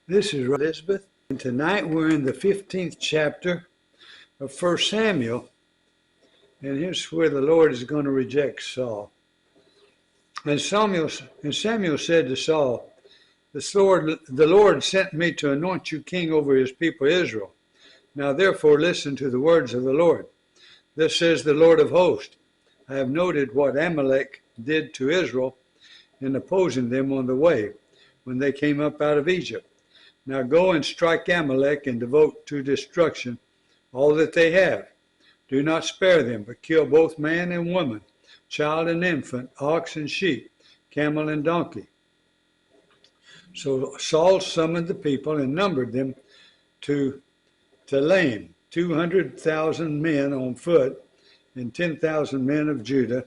This is Elizabeth, and tonight we're in the 15th chapter of 1 Samuel, and here's where the Lord is going to reject Saul. And Samuel said to Saul, the Lord sent me to anoint you king over his people Israel. Now therefore listen to the words of the Lord. Thus says the Lord of hosts, I have noted what Amalek did to Israel in opposing them on the way when they came up out of Egypt. Now go and strike Amalek and devote to destruction all that they have. Do not spare them, but kill both man and woman, child and infant, ox and sheep, camel and donkey. So Saul summoned the people and numbered them to Telaim, 200,000 men on foot and 10,000 men of Judah.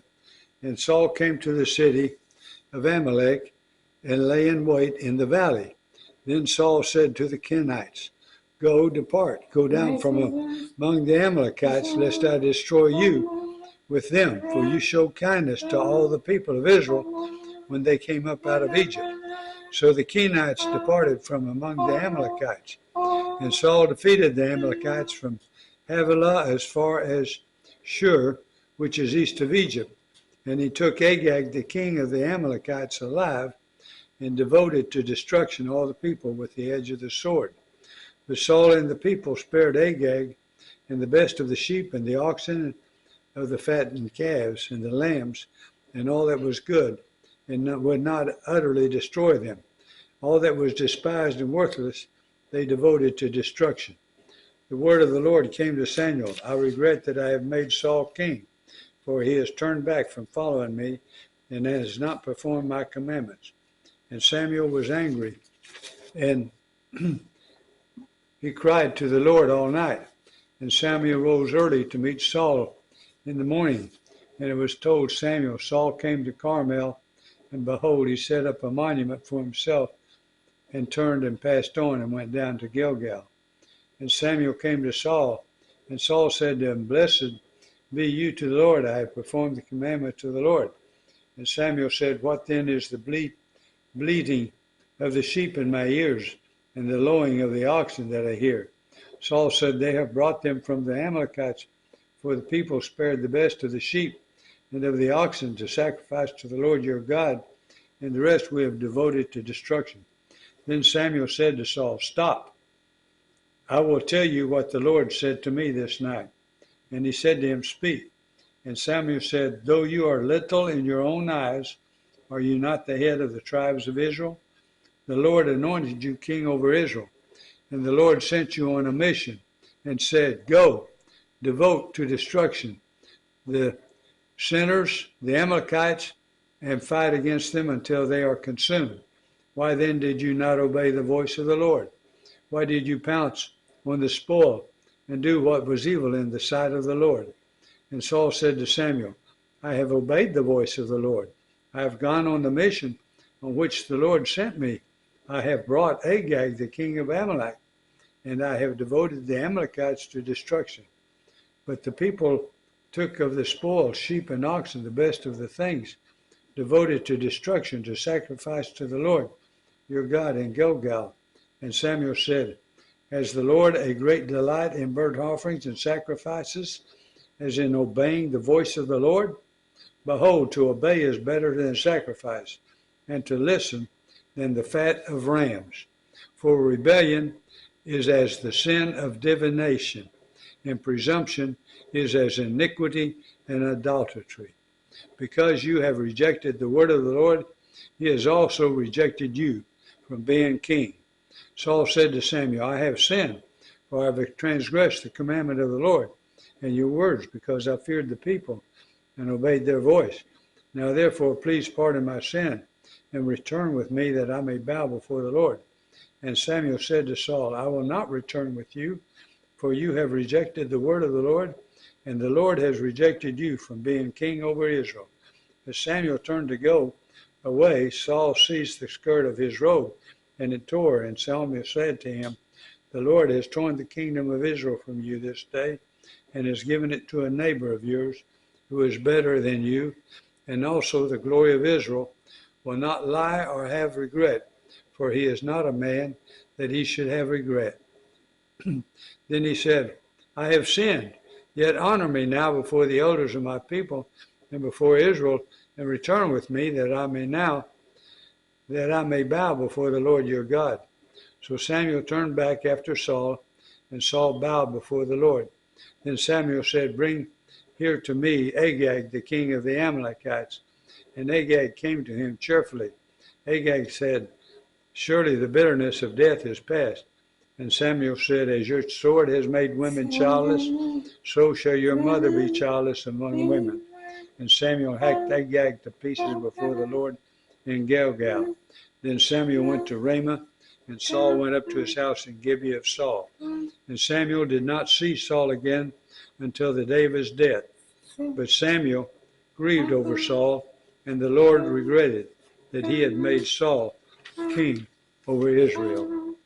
And Saul came to the city of Amalek and lay in wait in the valley. Then Saul said to the Kenites, depart, go down from among the Amalekites, lest I destroy you with them. For you showed kindness to all the people of Israel when they came up out of Egypt. So the Kenites departed from among the Amalekites. And Saul defeated the Amalekites from Havilah as far as Shur, which is east of Egypt. And he took Agag, the king of the Amalekites, alive, and devoted to destruction all the people with the edge of the sword. But Saul and the people spared Agag and the best of the sheep and the oxen of the fattened calves and the lambs and all that was good, and would not utterly destroy them. All that was despised and worthless they devoted to destruction. The word of the Lord came to Samuel, I regret that I have made Saul king, for he has turned back from following me and has not performed my commandments. And Samuel was angry, and he cried to the Lord all night. And Samuel rose early to meet Saul in the morning. And it was told Samuel, Saul came to Carmel, and behold, he set up a monument for himself, and turned and passed on and went down to Gilgal. And Samuel came to Saul, and Saul said to him, Blessed be you to the Lord, I have performed the commandment of the Lord. And Samuel said, What then is the bleating of the sheep in my ears, and the lowing of the oxen that I hear? Saul said, They have brought them from the Amalekites, for the people spared the best of the sheep and of the oxen to sacrifice to the Lord your God, and the rest we have devoted to destruction. Then Samuel said to Saul, Stop, I will tell you what the Lord said to me this night. And he said to him, Speak. And Samuel said, Though you are little in your own eyes, are you not the head of the tribes of Israel? The Lord anointed you king over Israel, and the Lord sent you on a mission and said, Go, devote to destruction the sinners, the Amalekites, and fight against them until they are consumed. Why then did you not obey the voice of the Lord? Why did you pounce on the spoil and do what was evil in the sight of the Lord? And Saul said to Samuel, I have obeyed the voice of the Lord. I have gone on the mission on which the Lord sent me. I have brought Agag, the king of Amalek, and I have devoted the Amalekites to destruction. But the people took of the spoil, sheep and oxen, the best of the things, devoted to destruction, to sacrifice to the Lord your God in Gilgal. And Samuel said, Has the Lord a great delight in burnt offerings and sacrifices, as in obeying the voice of the Lord? Behold, to obey is better than sacrifice, and to listen than the fat of rams. For rebellion is as the sin of divination, and presumption is as iniquity and adultery. Because you have rejected the word of the Lord, he has also rejected you from being king. Saul said to Samuel, I have sinned, for I have transgressed the commandment of the Lord and your words, because I feared the people and obeyed their voice. Now therefore, please pardon my sin and return with me, that I may bow before the Lord. And Samuel said to Saul, I will not return with you, for you have rejected the word of the Lord, and the Lord has rejected you from being king over Israel. As Samuel turned to go away, Saul seized the skirt of his robe, and it tore. And Samuel said to him, The Lord has torn the kingdom of Israel from you this day, and has given it to a neighbor of yours, who is better than you. And also the glory of Israel will not lie or have regret, for he is not a man that he should have regret. Then he said, I have sinned, yet honor me now before the elders of my people and before Israel, and return with me that I may bow before the Lord your God. So Samuel turned back after Saul, and Saul bowed before the Lord. Then Samuel said, bring here to me Agag, the king of the Amalekites. And Agag came to him cheerfully. Agag said, surely the bitterness of death is past. And Samuel said, as your sword has made women childless, so shall your mother be childless among women. And Samuel hacked Agag to pieces before the Lord in Gilgal. Then Samuel went to Ramah, and Saul went up to his house in Gibeah of Saul. And Samuel did not see Saul again until the day of his death. But Samuel grieved over Saul, and the Lord regretted that he had made Saul king over Israel.